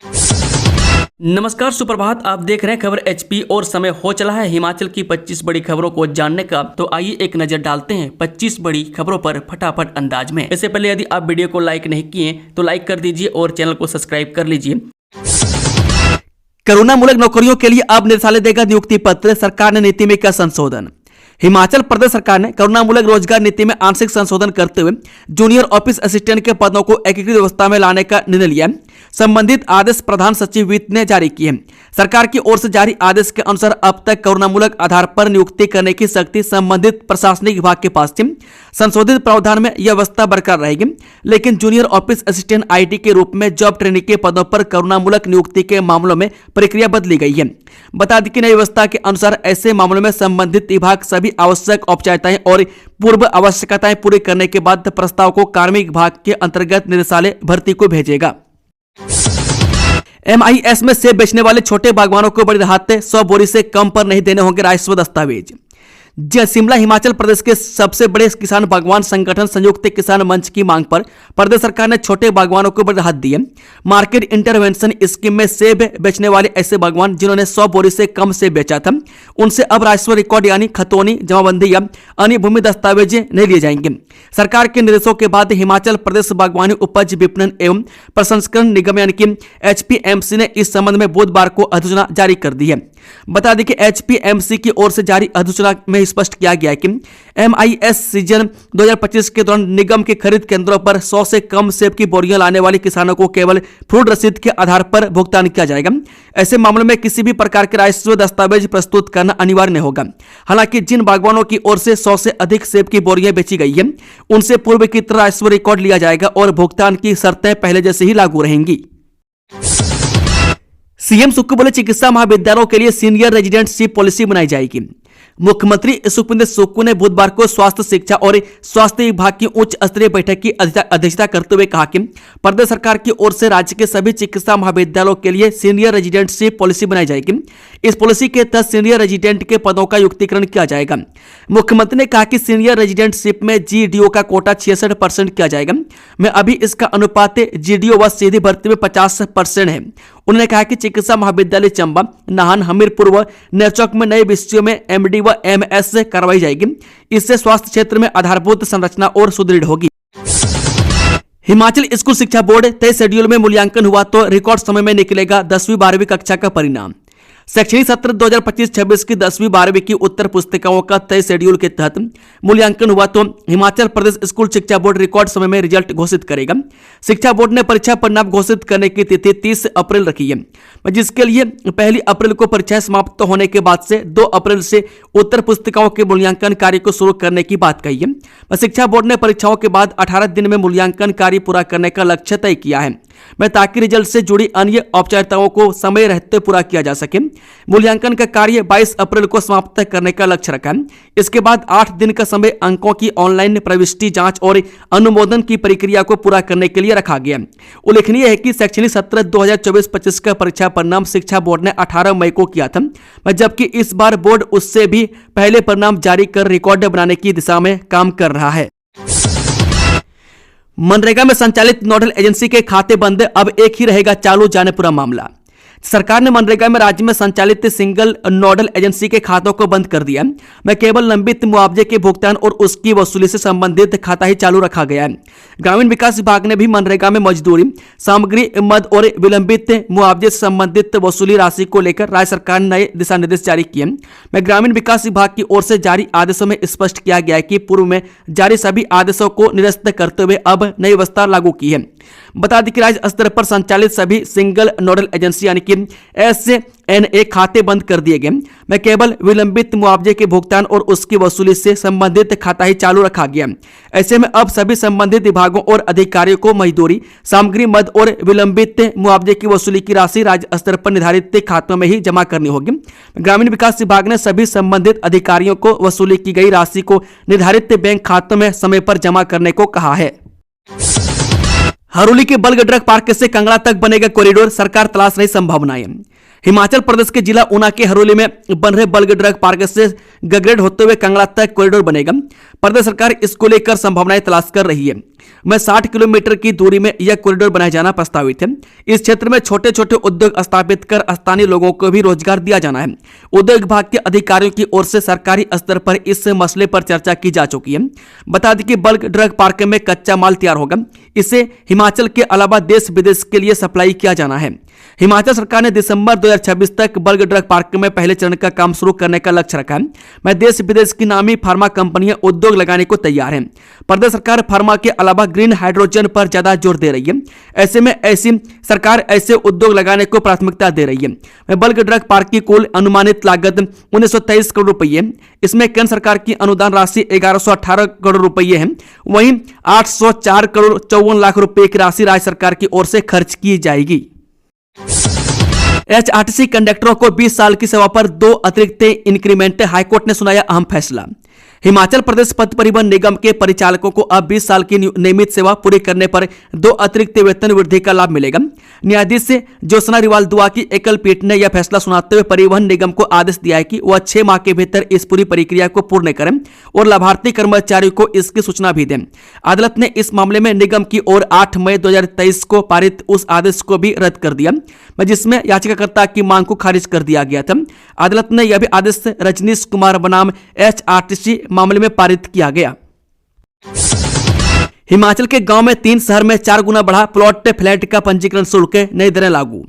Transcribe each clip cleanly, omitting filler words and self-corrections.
नमस्कार, सुप्रभात। आप देख रहे हैं खबर एचपी और समय हो चला है हिमाचल की 25 बड़ी खबरों को जानने का। तो आइए एक नजर डालते हैं 25 बड़ी खबरों पर फटाफट अंदाज में। इससे पहले यदि आप वीडियो को लाइक नहीं किए तो लाइक कर दीजिए और चैनल को सब्सक्राइब कर लीजिए। कोरोना मूलक नौकरियों के लिए अब निदेशालय देगा नियुक्ति पत्र, सरकार ने नीति में किया संशोधन। हिमाचल प्रदेश सरकार ने कोरोना मूलक रोजगार नीति में आंशिक संशोधन करते हुए जूनियर ऑफिस असिस्टेंट के पदों को एकीकृत व्यवस्था में लाने का निर्णय लिया। संबंधित आदेश प्रधान सचिव वित्त ने जारी किए। सरकार की ओर से जारी आदेश के अनुसार अब तक कोरोना मूलक आधार पर नियुक्ति करने की शक्ति संबंधित प्रशासनिक विभाग के पास थी। संशोधित प्रावधान में यह व्यवस्था बरकरार रहेगी, लेकिन जूनियर ऑफिस असिस्टेंट आईटी के रूप में जॉब ट्रेनिंग के पदों पर कोरोना मूलक नियुक्ति के मामलों में प्रक्रिया बदली गई है। बता दें कि नई व्यवस्था के अनुसार ऐसे मामलों में संबंधित विभाग सभी आवश्यक औपचारिकताएं और पूर्व आवश्यकताएं पूरी करने के बाद प्रस्ताव को कार्मिक विभाग के अंतर्गत निदेशालय भर्ती को भेजेगा। MIS में सेब बेचने वाले छोटे बागवानों को बड़ी राहत, 100 बोरी से कम पर नहीं देने होंगे राजस्व दस्तावेज। शिमला हिमाचल प्रदेश के सबसे बड़े किसान बागवान संगठन संयुक्त किसान मंच की मांग पर प्रदेश सरकार ने छोटे बागवानों को बड़ी राहत दी है। मार्केट इंटरवेंशन स्कीम में सेब बेचने वाले ऐसे बागवान जिन्होंने 100 बोरी से कम सेब बेचा था, उनसे अब राजस्व रिकॉर्ड यानी खतौनी, जमाबंदी या अन्य भूमि दस्तावेज नहीं लिए जाएंगे। सरकार के निर्देशों के बाद हिमाचल प्रदेश बागवानी उपज विपणन एवं प्रसंस्करण निगम यानी कि HPMC ने इस संबंध में बुधवार को अधिसूचना जारी कर दी है। बता दें कि HPMC की ओर से जारी अधिसूचना में स्पष्ट किया गया है कि MIS सीजन 2025 के दौरान निगम के खरीद केंद्रों पर 100 से कम सेब की बोरियां लाने वाले किसानों को केवल फ्रूट रसीद के आधार पर भुगतान किया जाएगा। ऐसे मामलों में किसी भी प्रकार के राजस्व दस्तावेज प्रस्तुत करना अनिवार्य नहीं होगा। हालांकि जिन बागवानों की ओर से 100 से अधिक सेब की बोरियां बेची गई है, उनसे पूर्व की तरह राजस्व रिकॉर्ड लिया जाएगा और भुगतान की शर्तें पहले जैसे ही लागू रहेंगी। सीएम सुक्खू बोले चिकित्सा महाविद्यालयों के लिए सीनियर रेजिडेंटशिप पॉलिसी बनाई जाएगी। मुख्यमंत्री सुखविंदर सुक्खू ने बुधवार को स्वास्थ्य शिक्षा और स्वास्थ्य विभाग की उच्च स्तरीय बैठक की अध्यक्षता करते हुए कहा कि प्रदेश सरकार की ओर से राज्य के सभी चिकित्सा महाविद्यालयों के लिए सीनियर रेजिडेंटशिप पॉलिसी बनाई जाएगी। इस पॉलिसी के तहत सीनियर रेजिडेंट के पदों का युक्तिकरण किया जाएगा। मुख्यमंत्री ने कहा कि सीनियर रेजिडेंटशिप में GDO का कोटा 66% किया जाएगा। में अभी इसका अनुपात GDO व सीधी भर्ती में 50% है। उन्होंने कहा कि चिकित्सा महाविद्यालय चंबा, नाहन, हमीरपुर व नेरचौक में नए विषयों में MD व MS करवाई जाएगी। इससे स्वास्थ्य क्षेत्र में आधारभूत संरचना और सुदृढ़ होगी। हिमाचल स्कूल शिक्षा बोर्ड तय शेड्यूल में मूल्यांकन हुआ तो रिकॉर्ड समय में निकलेगा 10वीं 12वीं कक्षा का परिणाम। शैक्षणिक सत्र 2025-26 की 10वीं 12वीं की उत्तर पुस्तिकाओं का तय शेड्यूल के तहत मूल्यांकन हुआ तो हिमाचल प्रदेश स्कूल शिक्षा बोर्ड रिकॉर्ड समय में रिजल्ट घोषित करेगा। शिक्षा बोर्ड ने परीक्षा परिणाम घोषित करने की तिथि 30 अप्रैल रखी है, जिसके लिए 1 अप्रैल को परीक्षाएं समाप्त होने के बाद से 2 अप्रैल से उत्तर पुस्तिकाओं के मूल्यांकन कार्य को शुरू करने की बात कही है। शिक्षा बोर्ड ने परीक्षाओं के बाद 18 दिन में मूल्यांकन कार्य पूरा करने का लक्ष्य तय किया है, ताकि रिजल्ट से जुड़ी अन्य औपचारिकताओं को समय रहते पूरा किया जा सके। मूल्यांकन का कार्य 22 अप्रैल को समाप्त करने का लक्ष्य रखा है। इसके बाद 8 दिन का समय अंकों की ऑनलाइन प्रविष्टि जांच और अनुमोदन की प्रक्रिया को पूरा करने के लिए रखा गया। उल्लेखनीय है कि शैक्षणिक सत्र 2024-25 का परीक्षा परिणाम शिक्षा बोर्ड ने 18 मई को किया था, जबकि इस बार बोर्ड उससे भी पहले परिणाम जारी कर रिकॉर्ड बनाने की दिशा में काम कर रहा है। मनरेगा में संचालित नोडल एजेंसी के खाते बंद, अब एक ही रहेगा चालू, जाने पूरा मामला। सरकार ने मनरेगा में राज्य में संचालित सिंगल नोडल एजेंसी के खातों को बंद कर दिया है। केवल लंबित मुआवजे के भुगतान और उसकी वसूली से संबंधित खाता ही चालू रखा गया है। ग्रामीण विकास विभाग ने भी मनरेगा में मजदूरी, सामग्री, मद और विलंबित मुआवजे से संबंधित वसूली राशि को लेकर राज्य सरकार ने नए दिशा निर्देश जारी किए हैं। ग्रामीण विकास विभाग की ओर से जारी आदेशों में स्पष्ट किया गया है कि पूर्व में जारी सभी आदेशों को निरस्त करते हुए अब नई व्यवस्था लागू की है। बता दें कि राज्य स्तर पर संचालित सभी सिंगल नोडल एजेंसी यानी कि SNA खाते बंद कर दिए गए। केवल विलंबित मुआवजे के भुगतान और उसकी वसूली से संबंधित खाता ही चालू रखा गया। ऐसे में अब सभी संबंधित विभागों और अधिकारियों को मजदूरी, सामग्री, मद और विलंबित मुआवजे की वसूली की राशि राज्य स्तर पर निर्धारित खातों में ही जमा करनी होगी। ग्रामीण विकास विभाग ने सभी संबंधित अधिकारियों को वसूली की गई राशि को निर्धारित बैंक खातों में समय पर जमा करने को कहा है। हरोली के बल्क ड्रग पार्क से कंगड़ा तक बनेगा कॉरिडोर, सरकार तलाश रही संभावनाएं। हिमाचल प्रदेश के जिला ऊना के हरोली में बन रहे बल्क ड्रग पार्क से गगरेड होते हुए कंगड़ा तक कॉरिडोर बनेगा। प्रदेश सरकार इसको लेकर संभावनाएं तलाश कर रही है। में 60 किलोमीटर की दूरी में यह कॉरिडोर बनाया जाना प्रस्तावित है। इस क्षेत्र में छोटे छोटे उद्योग स्थापित कर स्थानीय लोगों को भी रोजगार दिया जाना है। उद्योग विभाग के अधिकारियों की ओर से सरकारी स्तर पर इस मसले पर चर्चा की जा चुकी है। बता दें कि बल्क ड्रग पार्क में कच्चा माल तैयार होगा। इसे हिमाचल के अलावा देश विदेश के लिए सप्लाई किया जाना है। हिमाचल सरकार ने दिसंबर 2026 तक बल्क ड्रग पार्क में पहले चरण का काम शुरू करने का लक्ष्य रखा है। मैं देश विदेश की नामी फार्मा कंपनियां उद्योग लगाने को तैयार हैं। प्रदेश सरकार फार्मा के अलावा ग्रीन हाइड्रोजन पर ज्यादा जोर दे रही है। ऐसे में सरकार ऐसे उद्योग लगाने को प्राथमिकता दे रही है। बल्क ड्रग पार्क की कुल अनुमानित लागत 1923 करोड़ रुपये। इसमें केंद्र सरकार की अनुदान राशि 1118 करोड़ रुपये है। वहीं 804 करोड़ 54 लाख रुपए की राशि राज्य सरकार की ओर से खर्च की जाएगी। एचआरटीसी कंडक्टरों को 20 साल की सेवा पर 2 अतिरिक्त इंक्रीमेंट। हाईकोर्ट ने सुनाया अहम फैसला। हिमाचल प्रदेश पथ परिवहन निगम के परिचालकों को अब 20 साल की नियमित सेवा पूरी करने पर 2 अतिरिक्त वेतन वृद्धि का लाभ मिलेगा। न्यायाधीश ज्योत्सना रिवाल दुआ की एकल पीठ ने यह फैसला सुनाते हुए परिवहन निगम को आदेश दिया है कि वह 6 माह के भीतर इस पूरी प्रक्रिया को पूर्ण करें और लाभार्थी कर्मचारियों को इसकी सूचना भी दें। अदालत ने इस मामले में निगम की ओर 8 मई 2023 को पारित उस आदेश को भी रद्द कर दिया, जिसमें याचिकाकर्ता की मांग को खारिज कर दिया गया था। अदालत ने यह भी आदेश रजनीश कुमार बनाम एचआरटीसी मामले में पारित किया गया। हिमाचल के गांव में 3 शहर में 4 गुना बढ़ा प्लॉट फ्लैट का पंजीकरण शुल्क, नई दरें लागू।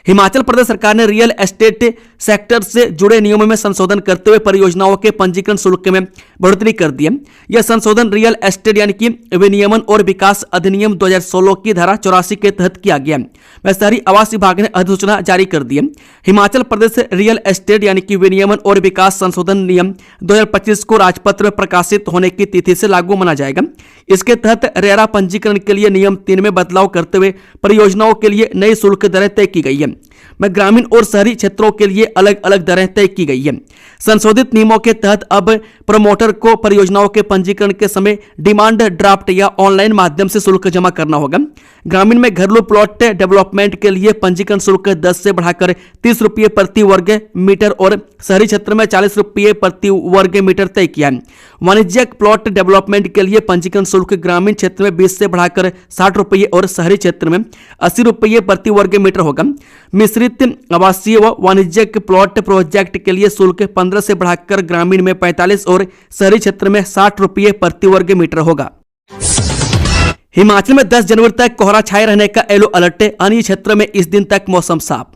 हिमाचल प्रदेश सरकार ने रियल एस्टेट सेक्टर से जुड़े नियमों में संशोधन करते हुए परियोजनाओं के पंजीकरण शुल्क में बढ़ोतरी कर दी है। यह संशोधन रियल एस्टेट यानी कि विनियमन और विकास अधिनियम 2016 की धारा 84 के तहत किया गया। वह शहरी आवास विभाग ने अधिसूचना जारी कर दी है। हिमाचल प्रदेश रियल एस्टेट यानी कि विनियमन और विकास संशोधन नियम 2025 को राजपत्र में प्रकाशित होने की तिथि से लागू माना जाएगा। इसके तहत रेरा पंजीकरण के लिए नियम 3 में बदलाव करते हुए परियोजनाओं के लिए नई शुल्क दरें तय की गई है। में ग्रामीण और शहरी क्षेत्रों के लिए अलग अलग दरें तय की गई है। संशोधित नियमों के तहत अब प्रमोटर को परियोजनाओं के पंजीकरण के समय डिमांड ड्राफ्ट या ऑनलाइन माध्यम से शुल्क जमा करना होगा। ग्रामीण में घरेलू प्लॉट डेवलपमेंट के लिए पंजीकरण शुल्क 10 से बढ़ाकर 30 रुपये प्रति वर्ग मीटर और शहरी क्षेत्र में 40 रुपये प्रति वर्ग मीटर तय किया है। वाणिज्यिक प्लॉट डेवलपमेंट के लिए पंजीकरण शुल्क ग्रामीण क्षेत्र में 20 से बढ़ाकर 60 रुपये और शहरी क्षेत्र में 80 रुपये प्रति वर्ग मीटर होगा। मिश्रित आवासीय व वाणिज्यिक प्लॉट प्रोजेक्ट के लिए शुल्क 15 से बढ़ाकर ग्रामीण में 45 और शहरी क्षेत्र में 60 रुपये प्रति वर्ग मीटर होगा। हिमाचल में 10 जनवरी तक कोहरा छाए रहने का येलो अलर्ट, अन्य क्षेत्र में इस दिन तक मौसम साफ।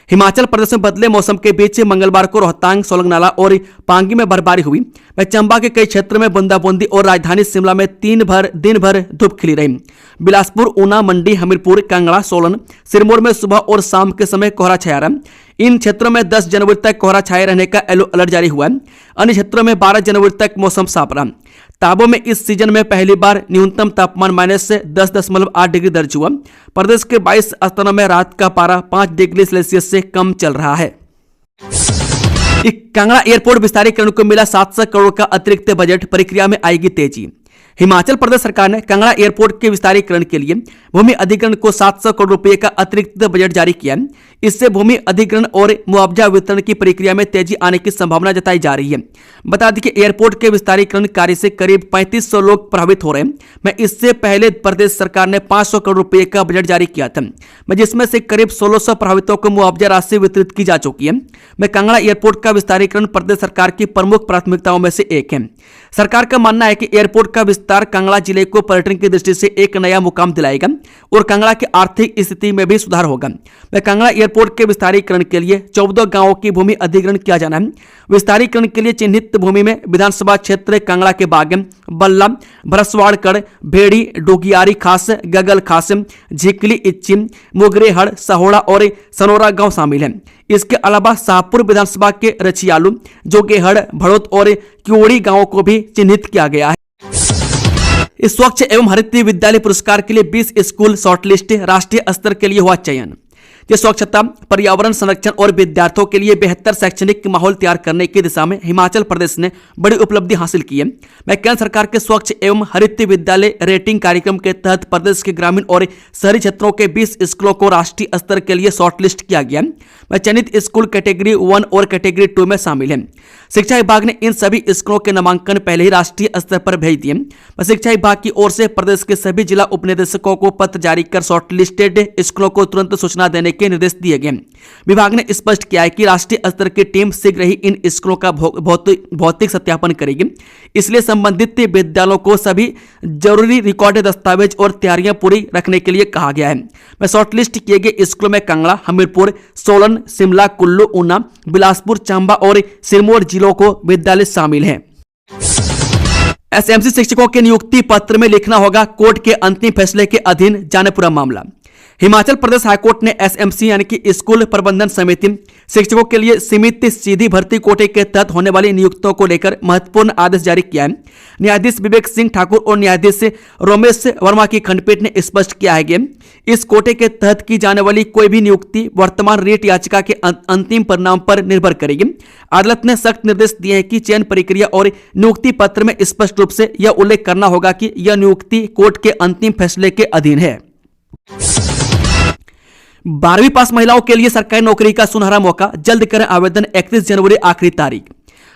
हिमाचल प्रदेश में बदले मौसम के बीच मंगलवार को रोहतांग, सोलंगनाला और पांगी में बर्फबारी हुई। वह चंबा के कई क्षेत्रों में बूंदाबूंदी और राजधानी शिमला में दिन भर धूप खिली रही। बिलासपुर, ऊना, मंडी, हमीरपुर, कांगड़ा, सोलन, सिरमौर में सुबह और शाम के समय कोहरा छाया रहा। इन क्षेत्रों में 10 जनवरी तक कोहरा छाए रहने का येलो अलर्ट जारी हुआ है। अन्य क्षेत्रों में 12 जनवरी तक मौसम साफ रहा। ताबो में इस सीजन में पहली बार न्यूनतम तापमान -10.8 डिग्री दर्ज हुआ। प्रदेश के 22 स्थानों में रात का पारा 5 डिग्री सेल्सियस से कम चल रहा है। कांगड़ा एयरपोर्ट विस्तारीकरण को मिला 700 करोड़ का अतिरिक्त बजट, प्रक्रिया में आएगी तेजी। हिमाचल प्रदेश सरकार ने कांगड़ा एयरपोर्ट के विस्तारीकरण के लिए भूमि अधिग्रहण को 700 करोड़ रुपए का अतिरिक्त बजट जारी किया है। इससे भूमि अधिग्रहण और मुआवजा वितरण की प्रक्रिया में तेजी आने की संभावना जताई जा रही है। बता दें कि एयरपोर्ट के विस्तारीकरण कार्य से करीब 3500 लोग प्रभावित हो रहे हैं। मैं इससे पहले प्रदेश सरकार ने 500 करोड़ रुपए का बजट जारी किया था, जिसमें से करीब 1600 प्रभावितों को मुआवजा राशि वितरित की जा चुकी है। कांगड़ा एयरपोर्ट का विस्तारीकरण प्रदेश सरकार की प्रमुख प्राथमिकताओं में से एक है। सरकार का मानना है कि एयरपोर्ट का विस्तार कांगड़ा जिले को पर्यटन की दृष्टि से एक नया मुकाम दिलाएगा और कांगड़ा की आर्थिक स्थिति में भी सुधार होगा। कांगड़ा एयरपोर्ट के विस्तारीकरण के लिए 14 गांवों की भूमि अधिग्रहण किया जाना है। विस्तारीकरण के लिए चिन्हित भूमि में विधानसभा क्षेत्र कांगड़ा के बागम, बल्ला, भरसवाड़कड़, भेड़ी, डोगियारी खास, गगल खास, झिकली, इच्चिम, मोगरेहड़, सहोड़ा और सनोरा गांव शामिल हैं। इसके अलावा शाहपुर विधानसभा के रछियालू, जोगेहड़, भड़ोत और क्योड़ी गांवों को भी चिन्हित किया गया है। इस स्वच्छ एवं हरित विद्यालय पुरस्कार के लिए 20 स्कूल शॉर्टलिस्ट, राष्ट्रीय स्तर के लिए हुआ चयन। ये स्वच्छता, पर्यावरण संरक्षण और विद्यार्थियों के लिए बेहतर शैक्षणिक माहौल तैयार करने की दिशा में हिमाचल प्रदेश ने बड़ी उपलब्धि हासिल की है। मैं केंद्र सरकार के स्वच्छ एवं हरित विद्यालय रेटिंग कार्यक्रम के तहत प्रदेश के ग्रामीण और शहरी क्षेत्रों के 20 स्कूलों को राष्ट्रीय स्तर के लिए शॉर्टलिस्ट किया गया। मैं चयनित स्कूल कैटेगरी 1 और कैटेगरी 2 में शामिल है। शिक्षा विभाग ने इन सभी स्कूलों के नामांकन पहले ही राष्ट्रीय स्तर पर भेज दिए। शिक्षा विभाग की ओर से प्रदेश के सभी जिला उपनिदेशकों को पत्र जारी कर शॉर्टलिस्टेड स्कूलों को तुरंत सूचना देने के निर्देश दिए गए। विभाग ने स्पष्ट किया है कि राष्ट्रीय स्तर की टीम शीघ्र ही इन स्कूलों का भौतिक सत्यापन करेगी, इसलिए संबंधित विद्यालयों को सभी जरूरी रिकॉर्ड दस्तावेज और तैयारियां पूरी रखने के लिए कहा गया है। मैं शॉर्टलिस्ट किए गए स्कूलों में कांगड़ा, हमीरपुर, सोलन, शिमला, कुल्लू, ऊना, बिलासपुर, चंबा और सिरमौर जिलों को विद्यालय शामिल हैं। एसएमसी शिक्षकों के नियुक्ति पत्र में लिखना होगा कोर्ट के अंतिम फैसले के अधीन जाने पूरा मामला। हिमाचल प्रदेश हाईकोर्ट ने एसएमसी यानी कि स्कूल प्रबंधन समिति शिक्षकों के लिए सीमित सीधी भर्ती कोटे के तहत होने वाली नियुक्तियों को लेकर महत्वपूर्ण आदेश जारी किया है। न्यायाधीश विवेक सिंह ठाकुर और न्यायाधीश रोमेश वर्मा की खंडपीठ ने स्पष्ट किया है कि इस कोटे के तहत की जाने वाली कोई भी नियुक्ति वर्तमान रेट याचिका के अंतिम परिणाम पर निर्भर करेगी। अदालत ने सख्त निर्देश दिए हैं कि चयन प्रक्रिया और नियुक्ति पत्र में स्पष्ट रूप से यह उल्लेख करना होगा कि यह नियुक्ति कोर्ट के अंतिम फैसले के अधीन है। 12वीं पास महिलाओं के लिए सरकारी नौकरी का सुनहरा मौका, जल्द करें आवेदन, 31 जनवरी आखिरी तारीख।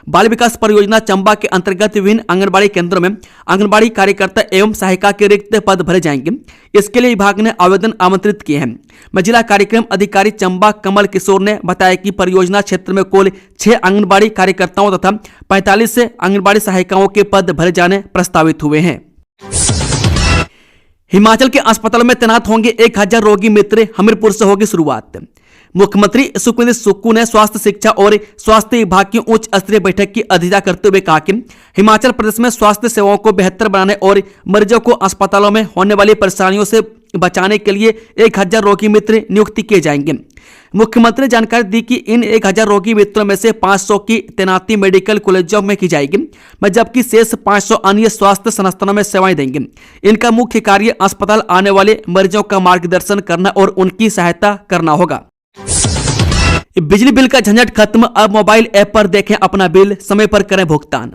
बाल विकास परियोजना चंबा के अंतर्गत विभिन्न आंगनबाड़ी केंद्रों में आंगनबाड़ी कार्यकर्ता एवं सहायिका के रिक्त पद भरे जाएंगे। इसके लिए विभाग ने आवेदन आमंत्रित किए हैं। जिला कार्यक्रम अधिकारी चंबा कमल किशोर ने बताया कि परियोजना क्षेत्र में कुल 6 आंगनबाड़ी कार्यकर्ताओं तथा 45 आंगनबाड़ी सहायिकाओं के पद भरे जाने प्रस्तावित हुए हैं। हिमाचल के अस्पतालों में तैनात होंगे 1000 रोगी मित्र, हमीरपुर से होगी शुरुआत। मुख्यमंत्री सुखविंदर सुक्खू ने स्वास्थ्य, शिक्षा और स्वास्थ्य विभाग की उच्च स्तरीय बैठक की अध्यक्षता करते हुए कहा कि हिमाचल प्रदेश में स्वास्थ्य सेवाओं को बेहतर बनाने और मरीजों को अस्पतालों में होने वाली परेशानियों से बचाने के लिए 1000 रोगी मित्र नियुक्त किए जाएंगे। मुख्यमंत्री ने जानकारी दी कि इन 1000 रोगी मित्रों में से 500 की तैनाती मेडिकल कॉलेजों में की जाएगी, जबकि शेष 500 अन्य स्वास्थ्य संस्थानों में सेवाएं देंगे। इनका मुख्य कार्य अस्पताल आने वाले मरीजों का मार्गदर्शन करना और उनकी सहायता करना होगा। बिजली बिल का झंझट खत्म, अब मोबाइल ऐप पर देखें अपना बिल, समय पर करें भुगतान।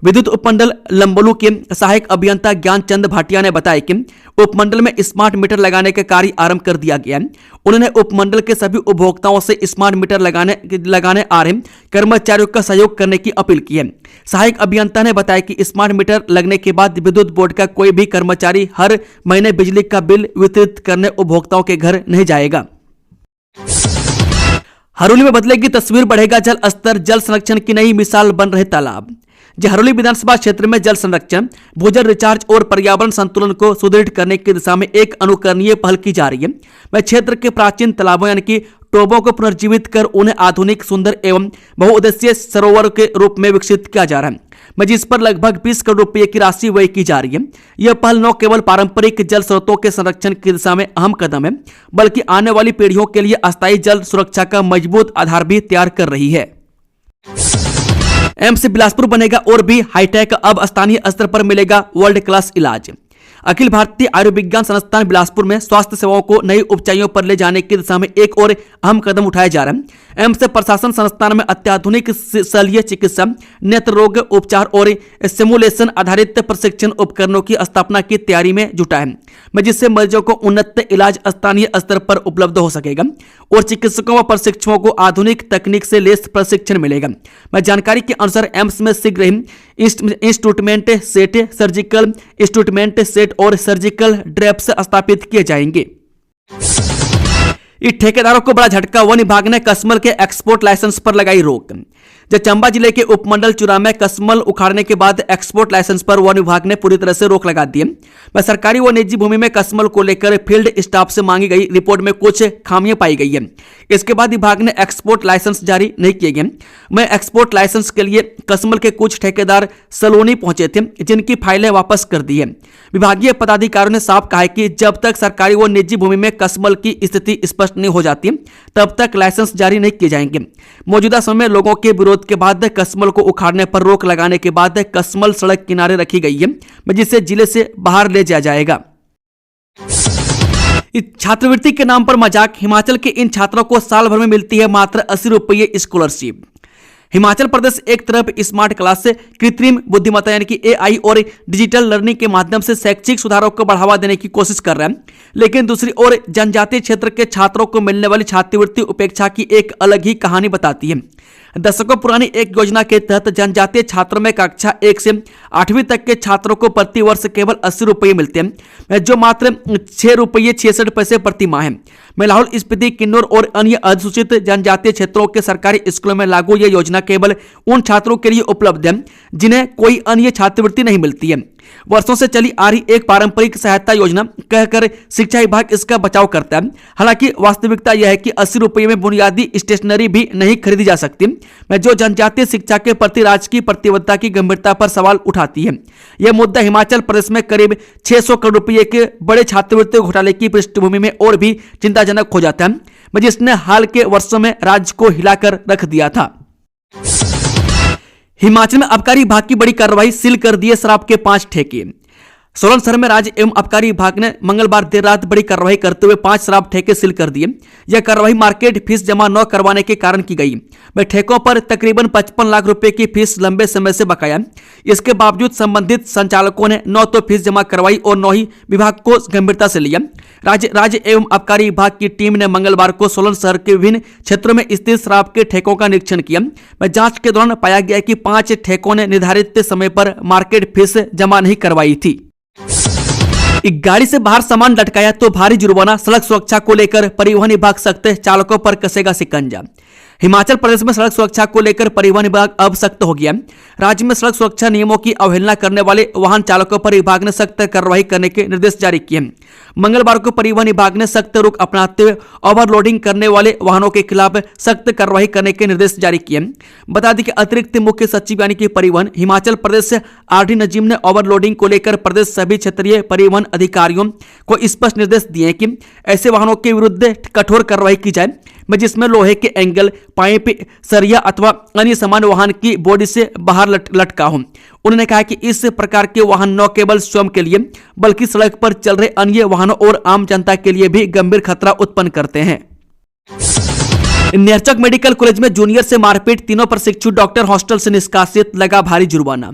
विद्युत उपमंडल लंबोलू के सहायक अभियंता ज्ञान चंद भाटिया ने बताया कि उपमंडल में स्मार्ट मीटर लगाने का कार्य आरंभ कर दिया गया है। उन्होंने उपमंडल के सभी उपभोक्ताओं से स्मार्ट मीटर लगाने आ रहे कर्मचारियों का सहयोग करने की अपील की है। सहायक अभियंता ने बताया कि स्मार्ट मीटर लगने के बाद विद्युत बोर्ड का कोई भी कर्मचारी हर महीने बिजली का बिल वितरित करने उपभोक्ताओं के घर नहीं जाएगा। हरोली में बदलेगी तस्वीर, बढ़ेगा जल स्तर, जल संरक्षण की नई मिसाल बन रहे तालाब। हरोली विधानसभा क्षेत्र में जल संरक्षण, भूजल रिचार्ज और पर्यावरण संतुलन को सुदृढ़ करने की दिशा में एक अनुकरणीय पहल की जा रही है। वह क्षेत्र के प्राचीन तालाबों यानी कि टोबों को पुनर्जीवित कर उन्हें आधुनिक, सुंदर एवं बहुउद्देशीय सरोवर के रूप में विकसित किया जा रहा है, जिस पर लगभग 20 करोड़ रुपए की राशि व्यय की जा रही है। यह पहल न केवल पारंपरिक जल स्रोतों के संरक्षण की दिशा में अहम कदम है, बल्कि आने वाली पीढ़ियों के लिए अस्थायी जल सुरक्षा का मजबूत आधार भी तैयार कर रही है। एम्स बिलासपुर बनेगा और भी हाईटेक, अब स्थानीय स्तर पर मिलेगा वर्ल्ड क्लास इलाज। अखिल भारतीय आयुर्विज्ञान संस्थान बिलासपुर में स्वास्थ्य सेवाओं को नई ऊंचाइयों पर ले जाने की दिशा में एक और अहम कदम उठाया जा रहा है। एम्स प्रशासन संस्थान में अत्याधुनिक शल्य चिकित्सा, नेत्र रोग उपचार और सिमुलेशन आधारित प्रशिक्षण उपकरणों की स्थापना की तैयारी में जुटा है, जिससे मरीजों को उन्नत इलाज स्थानीय स्तर पर उपलब्ध हो सकेगा और चिकित्सकों व प्रशिक्षुओं को आधुनिक तकनीक से लैस प्रशिक्षण मिलेगा। जानकारी के अनुसार एम्स में शीघ्र ही instrument set, surgical instrument set और सर्जिकल ड्रेप्स स्थापित किए जाएंगे। ठेकेदारों को बड़ा झटका, वन विभाग ने कसमल के एक्सपोर्ट लाइसेंस पर लगाई रोक। चंबा जिले के उपमंडल चुरा में कसमल उखाड़ने के बाद एक्सपोर्ट लाइसेंस पर वन विभाग ने पूरी तरह से रोक लगा दी है। सरकारी व निजी भूमि में कसमल को लेकर फील्ड स्टाफ से मांगी गई रिपोर्ट में कुछ खामियां पाई गई है। इसके बाद विभाग ने एक्सपोर्ट लाइसेंस जारी नहीं किए गए। मैं एक्सपोर्ट लाइसेंस के लिए कसमल के कुछ ठेकेदार सलोनी पहुंचे थे, जिनकी फाइलें वापस कर दी है। विभागीय पदाधिकारियों ने साफ कहा है कि जब तक सरकारी व निजी भूमि में कसमल की स्थिति स्पष्ट नहीं हो जाती, तब तक लाइसेंस जारी नहीं किए जाएंगे। मौजूदा समय में लोगों के विरोध के बाद कसमल को उखाड़ने पर रोक लगाने के बाद कसमल सड़क किनारे रखी गई है, जिसे जिले से बाहर ले जाया जाएगा। इस छात्रवृत्ति के नाम पर मजाक। हिमाचल के इन छात्रों को साल भर में मिलती है मात्र 80 रुपये स्कॉलरशिप। हिमाचल प्रदेश एक तरफ स्मार्ट क्लास से कृत्रिम बुद्धिमत्ता यानी कि AI और डिजिटल लर्निंग के माध्यम से शैक्षिक सुधारों को बढ़ावा देने की कोशिश कर रहा है, लेकिन दूसरी ओर जनजातीय क्षेत्र के छात्रों को मिलने वाली छात्रवृत्ति उपेक्षा की एक अलग ही कहानी बताती है। दशकों पुरानी एक योजना के तहत जनजातीय छात्रों में कक्षा 1 से 8वीं तक के छात्रों को प्रति वर्ष केवल 80 रुपये मिलते हैं, जो मात्र 6 रुपये 66 पैसे प्रति माह है। मैं लाहौल स्पीति, किन्नौर और अन्य अधिसूचित जनजातीय क्षेत्रों के सरकारी स्कूलों में लागू यह योजना केवल उन छात्रों के लिए उपलब्ध है जिन्हें कोई अन्य छात्रवृत्ति नहीं मिलती है। वर्षों से चली आ रही एक पारंपरिक सहायता योजना कहकर शिक्षा विभाग इसका बचाव करता है। हालांकि वास्तविकता यह है कि 80 रुपये में बुनियादी स्टेशनरी भी नहीं खरीदी जा सकती, जो जनजातीय शिक्षा के प्रति राज्य की प्रतिबद्धता की गंभीरता पर सवाल उठाती है। यह मुद्दा हिमाचल प्रदेश में करीब 600 करोड़ रुपये के बड़े छात्रवृत्ति घोटाले की पृष्ठभूमि में और भी चिंताजनक हो जाता है, जिसने हाल के वर्षों में राज्य को हिलाकर रख दिया था। हिमाचल में आबकारी विभाग की बड़ी कार्रवाई, सील कर दिए शराब के 5 ठेके। सोलन शहर में राज्य एवं आबकारी विभाग ने मंगलवार देर रात बड़ी कार्रवाई करते हुए 5 शराब ठेके सील कर दिए। यह कार्रवाई मार्केट फीस जमा न करवाने के कारण की गई। वह ठेकों पर तकरीबन 55 लाख रुपए की फीस लंबे समय से बकाया। इसके बावजूद संबंधित संचालकों ने न तो फीस जमा करवाई और न ही विभाग को गंभीरता से लिया। राज्य एवं आबकारी विभाग की टीम ने मंगलवार को सोलन शहर के विभिन्न क्षेत्रों में स्थित शराब के ठेकों का निरीक्षण किया। जांच के दौरान पाया गया कि 5 ठेकों ने निर्धारित समय पर मार्केट फीस जमा नहीं करवाई थी। एक गाड़ी से बाहर सामान लटकाया तो भारी जुर्माना, सड़क सुरक्षा को लेकर परिवहन विभाग सख्त, चालकों पर कसेगा शिकंजा। हिमाचल प्रदेश में सड़क सुरक्षा को लेकर परिवहन विभाग अब सख्त हो गया। राज्य में सड़क सुरक्षा नियमों की अवहेलना करने वाले वाहन चालकों पर विभाग ने सख्त कार्रवाई करने के निर्देश जारी किए। मंगलवार को परिवहन विभाग ने सख्त रुख अपनाते हुए ओवरलोडिंग करने वाले वाहनों के खिलाफ सख्त कार्रवाई करने के निर्देश जारी किए। बता दें कि अतिरिक्त मुख्य सचिव यानी कि परिवहन हिमाचल प्रदेश से RD नजीम ने ओवरलोडिंग को लेकर प्रदेश सभी क्षेत्रीय परिवहन अधिकारियों को स्पष्ट निर्देश दिए कि ऐसे वाहनों के विरुद्ध कठोर कार्रवाई की जाए, जिसमें लोहे के एंगल, पाइप, सरिया अथवा अन्य सामान वाहन की बॉडी से बाहर लटका हो। उन्होंने कहा कि इस प्रकार के वाहन न केवल स्वयं के लिए बल्कि सड़क पर चल रहे अन्य वाहनों और आम जनता के लिए भी गंभीर खतरा उत्पन्न करते हैं। नेरचौक मेडिकल कॉलेज में जूनियर से मारपीट, तीनों प्रशिक्षु डॉक्टर हॉस्टल से निष्कासित, लगा भारी जुर्माना।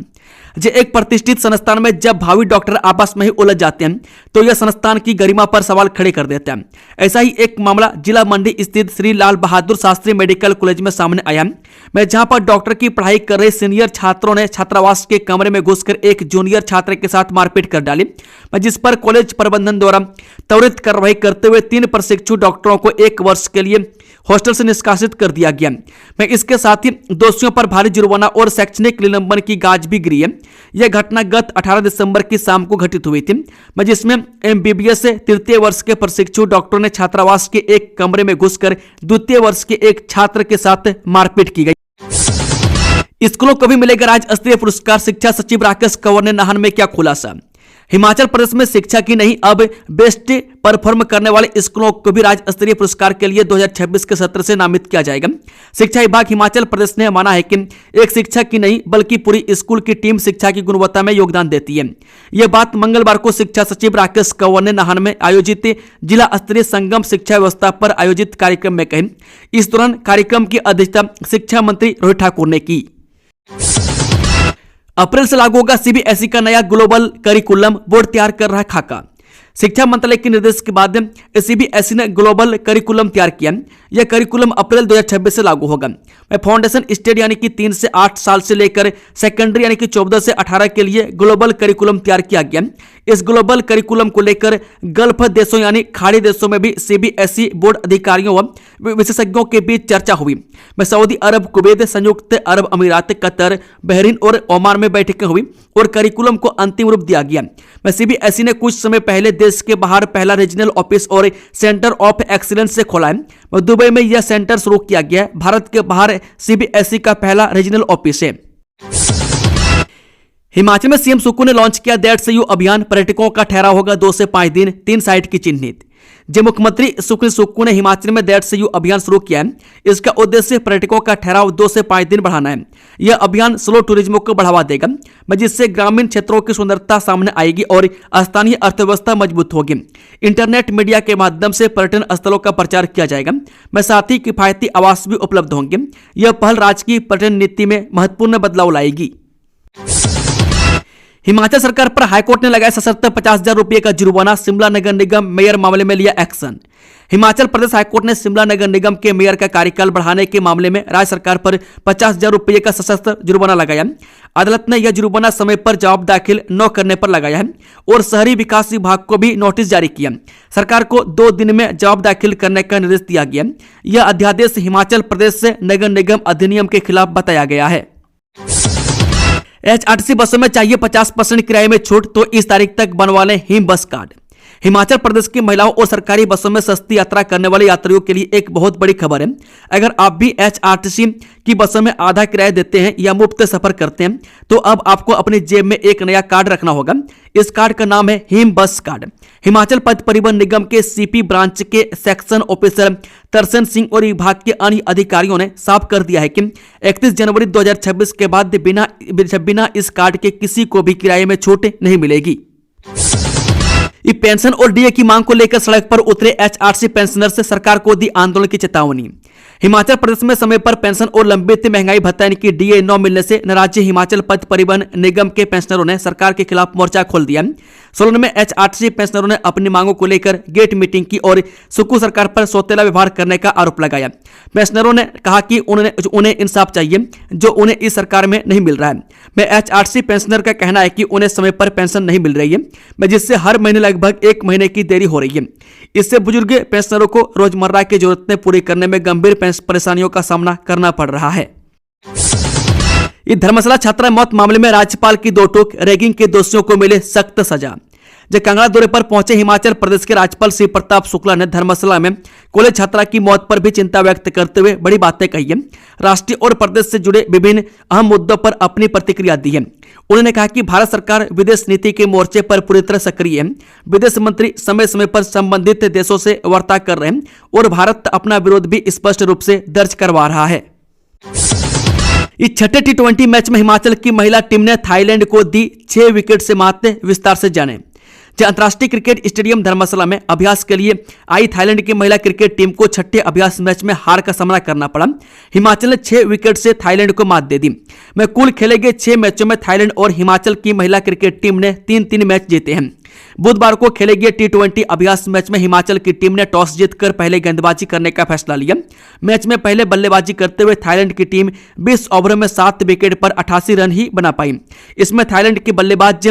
एक प्रतिष्ठित संस्थान में जब भावी डॉक्टर आपस में ही उलझ जाते हैं तो यह संस्थान की गरिमा पर सवाल खड़े कर देते हैं। ऐसा ही एक मामला जिला मंडी स्थित श्री लाल बहादुर शास्त्री मेडिकल कॉलेज में सामने आया, जहां पर डॉक्टर की पढ़ाई कर रहे सीनियर छात्रों ने छात्रावास के कमरे में घुसकर एक जूनियर छात्र के साथ मारपीट कर डाली, जिस पर कॉलेज प्रबंधन द्वारा त्वरित कार्रवाई करते हुए 3 प्रशिक्षु डॉक्टरों को 1 वर्ष के लिए हॉस्टल से निष्कासित कर दिया गया। इसके साथ ही दोषियों पर भारी जुर्माना और शैक्षणिक निलंबन की गाज भी गिरी है। यह घटना गत 18 दिसंबर की शाम को घटित हुई थी, जिसमें MBBS से 3य वर्ष के प्रशिक्षु डॉक्टरों ने छात्रावास के एक कमरे में घुसकर 2य वर्ष के एक छात्र के साथ मारपीट की गई। स्कूलों को भी मिलेगा राज्य स्तरीय पुरस्कार, शिक्षा सचिव राकेश कंवर ने नाहन में किया खुलासा। हिमाचल प्रदेश में शिक्षा की नहीं, अब बेस्ट परफॉर्म करने वाले स्कूलों को भी राज्य स्तरीय पुरस्कार के लिए 2026 के सत्र से नामित किया जाएगा। शिक्षा विभाग हिमाचल प्रदेश ने माना है कि एक शिक्षक की नहीं बल्कि पूरी स्कूल की टीम शिक्षा की गुणवत्ता में योगदान देती है। यह बात मंगलवार को शिक्षा सचिव राकेश कंवर ने नाहन में आयोजित जिला स्तरीय संगम शिक्षा व्यवस्था पर आयोजित कार्यक्रम में कही। इस दौरान कार्यक्रम की अध्यक्षता शिक्षा मंत्री रोहित ठाकुर ने की। अप्रैल से लागू होगा CBSE का नया ग्लोबल करिकुलम, बोर्ड तैयार कर रहा है खाका। शिक्षा मंत्रालय के निर्देश के बाद CBSE ने ग्लोबल करिकुलम तैयार किया। यह करिकुलम अप्रैल 2026 से लागू होगा। फाउंडेशन स्टेज यानी कि 3 से 8 साल से लेकर सेकेंडरी यानी कि 14 से 18 के लिए ग्लोबल करिकुलम तैयार किया गया। इस ग्लोबल करिकुलम को लेकर गल्फ देशों यानी खाड़ी देशों में भी CBSE बोर्ड अधिकारियों व विशेषज्ञों के बीच चर्चा हुई। सऊदी अरब, कुवैत, संयुक्त अरब अमीरात, कतर, बहरीन और ओमान में बैठकें हुई और करिकुलम को अंतिम रूप दिया गया। CBSE ने कुछ समय पहले देश के बाहर पहला रीजनल ऑफिस और सेंटर ऑफ एक्सीलेंस से खोला है। दुबई में यह सेंटर शुरू किया गया है। भारत के बाहर CBSE का पहला रीजनल ऑफिस है। हिमाचल में CM सुक्खू ने लॉन्च किया दैट्स यू अभियान, पर्यटकों का ठहराव होगा 2 से 5 दिन, 3 साइट की चिन्हित। जो मुख्यमंत्री सुखबीर सुक्खू ने हिमाचल में दैट से यू अभियान शुरू किया है। इसका उद्देश्य पर्यटकों का ठहराव 2 से 5 दिन बढ़ाना है। यह अभियान स्लो टूरिज्म को बढ़ावा देगा, जिससे ग्रामीण क्षेत्रों की सुंदरता सामने आएगी और स्थानीय अर्थव्यवस्था मजबूत होगी। इंटरनेट मीडिया के माध्यम से पर्यटन स्थलों का प्रचार किया जाएगा, साथ ही किफायती आवास भी उपलब्ध होंगे। यह पहल राज्य की पर्यटन नीति में महत्वपूर्ण बदलाव लाएगी। हिमाचल सरकार पर हाईकोर्ट ने लगाया सशर्त 50,000 रुपये का जुर्माना, शिमला नगर निगम मेयर मामले में लिया एक्शन। हिमाचल प्रदेश हाईकोर्ट ने शिमला नगर निगम के मेयर का कार्यकाल बढ़ाने के मामले में राज्य सरकार पर 50,000 रुपये का सशर्त जुर्माना लगाया। अदालत ने यह जुर्माना समय पर जवाब दाखिल न करने पर लगाया है और शहरी विकास विभाग को भी नोटिस जारी किया। सरकार को 2 दिन में जवाब दाखिल करने का निर्देश दिया गया। यह अध्यादेश हिमाचल प्रदेश से नगर निगम अधिनियम के खिलाफ बताया गया है। HRTC बसों में चाहिए 50% किराए में छूट, तो इस तारीख तक बनवा लें हिम बस कार्ड। हिमाचल प्रदेश की महिलाओं और सरकारी बसों में सस्ती यात्रा करने वाले यात्रियों के लिए एक बहुत बड़ी खबर है। अगर आप भी HRTC की बसों में आधा किराया देते हैं या मुफ्त सफर करते हैं, तो अब आपको अपनी जेब में एक नया कार्ड रखना होगा। इस कार्ड का नाम है हिम बस कार्ड। हिमाचल पथ परिवहन निगम के CP ब्रांच के सेक्शन ऑफिसर तरसन सिंह और विभाग के अन्य अधिकारियों ने साफ कर दिया है कि 31 जनवरी 2026 के बाद बिना इस कार्ड के किसी को भी किराए में छूट नहीं मिलेगी। पेंशन और DA की मांग को लेकर सड़क पर उतरे HRTC पेंशनर से सरकार को दी आंदोलन की चेतावनी। हिमाचल प्रदेश में समय पर पेंशन और लंबित महंगाई भत्ता की DA न मिलने से नाराज हिमाचल पथ परिवहन निगम के पेंशनरों ने सरकार के खिलाफ मोर्चा खोल दिया। सोलन में HRTC पेंशनरों ने अपनी मांगों को लेकर गेट मीटिंग की और सुक्खू सरकार पर सौतेला व्यवहार करने का आरोप लगाया। पेंशनरों ने कहा कि उन्हें इंसाफ चाहिए जो उन्हें इस सरकार में नहीं मिल रहा है। मैं HRTC पेंशनर का कहना है कि उन्हें समय पर पेंशन नहीं मिल रही है, जिससे हर महीने लगभग 1 महीने की देरी हो रही है। इससे बुजुर्ग पेंशनरों को रोजमर्रा की जरूरतें पूरी करने में गंभीर परेशानियों का सामना करना पड़ रहा है। धर्मशाला छात्रा मौत मामले में राज्यपाल की 2 टूक, रैगिंग के दोषियों को मिले सख्त सजा। जब कांगड़ा दौरे पर पहुंचे हिमाचल प्रदेश के राज्यपाल श्री प्रताप शुक्ला ने धर्मशाला में कॉलेज छात्रा की मौत पर भी चिंता व्यक्त करते हुए बड़ी बातें कही है। राष्ट्रीय और प्रदेश से जुड़े विभिन्न अहम मुद्दों पर अपनी प्रतिक्रिया दी है। उन्होंने कहा कि भारत सरकार विदेश नीति के मोर्चे पर पूरी तरह सक्रिय है। विदेश मंत्री समय समय पर संबंधित देशों से वार्ता कर रहे हैं और भारत अपना विरोध भी स्पष्ट रूप से दर्ज करवा रहा है। इस छठे T20 मैच में हिमाचल की महिला टीम ने थाईलैंड को दी 6 विकेट से मात। विस्तार से जानें। अंतर्राष्ट्रीय क्रिकेट स्टेडियम धर्मशाला में अभ्यास के लिए आई थाईलैंड की महिला क्रिकेट टीम को छठे अभ्यास मैच में हार का सामना करना पड़ा। हिमाचल ने 6 विकेट से थाईलैंड को मात दे दी। कुल खेले गए 6 मैचों में थाईलैंड और हिमाचल की महिला क्रिकेट टीम ने 3-3 मैच जीते हैं। बुधवार को खेले गए T20 अभ्यास मैच में हिमाचल की टीम ने टॉस जीतकर पहले गेंदबाजी करने का फैसला लिया। मैच में पहले बल्लेबाजी करते हुए थाईलैंड की टीम 20 ओवरों में 7 विकेट पर 88 रन ही बना पाई। इसमें थाईलैंड की बल्लेबाज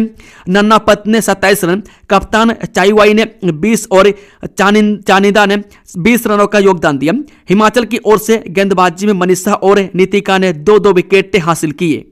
नन्नापत ने 27 रन, कप्तान चाईवाई ने 20 और चानिदा ने 20 रनों का योगदान दिया। हिमाचल की ओर से गेंदबाजी में मनीषा और नीतिका ने 2-2 विकेट हासिल किए।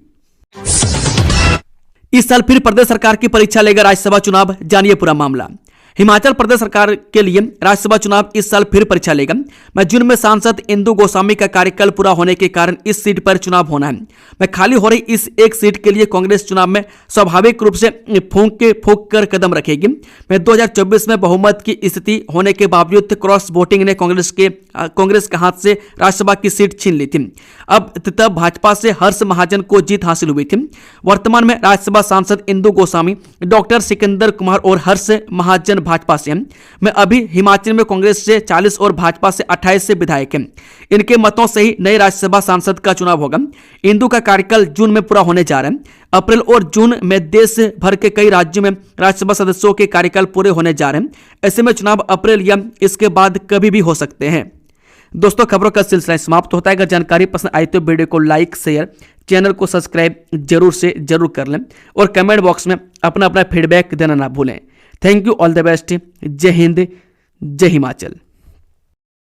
इस साल फिर प्रदेश सरकार की परीक्षा लेगा राज्यसभा चुनाव, जानिए पूरा मामला। हिमाचल प्रदेश सरकार के लिए राज्यसभा चुनाव इस साल फिर परीक्षा लेगा। जून में सांसद इंदु गोस्वामी का कार्यकाल पूरा होने के कारण इस सीट पर चुनाव होना है। खाली हो रही इस एक सीट के लिए कांग्रेस चुनाव में स्वाभाविक रूप से फूंक कर कदम रखेगी। 2024 में बहुमत की स्थिति होने के बावजूद क्रॉस वोटिंग ने कांग्रेस के हाथ से राज्यसभा की सीट छीन ली थी। अब तब भाजपा से हर्ष महाजन को जीत हासिल हुई थी। वर्तमान में राज्यसभा सांसद इंदु गोस्वामी, डॉक्टर सिकंदर कुमार और हर्ष महाजन भाजपा से हैं। मैं अभी हिमाचल में कांग्रेस से 40 और भाजपा से 28 से विधायक हैं। इनके मतों से ही नए राज्यसभा सांसद का चुनाव होगा। इंदु का कार्यकाल जून में पूरा होने जा रहा है। अप्रैल और जून में देश भर के कई राज्यों में राज्यसभा सदस्यों के कार्यकाल पूरे होने जा रहे हैं। ऐसे में चुनाव अप्रैल या इसके बाद कभी भी हो सकते हैं। दोस्तों, खबरों का सिलसिला समाप्त होता है। अगर जानकारी पसंद आई तो वीडियो को लाइक, शेयर, चैनल को सब्सक्राइब जरूर कर लें और कमेंट बॉक्स में अपना फीडबैक देना ना भूलें। Thank you, all the best. जय हिंद, जय हिमाचल।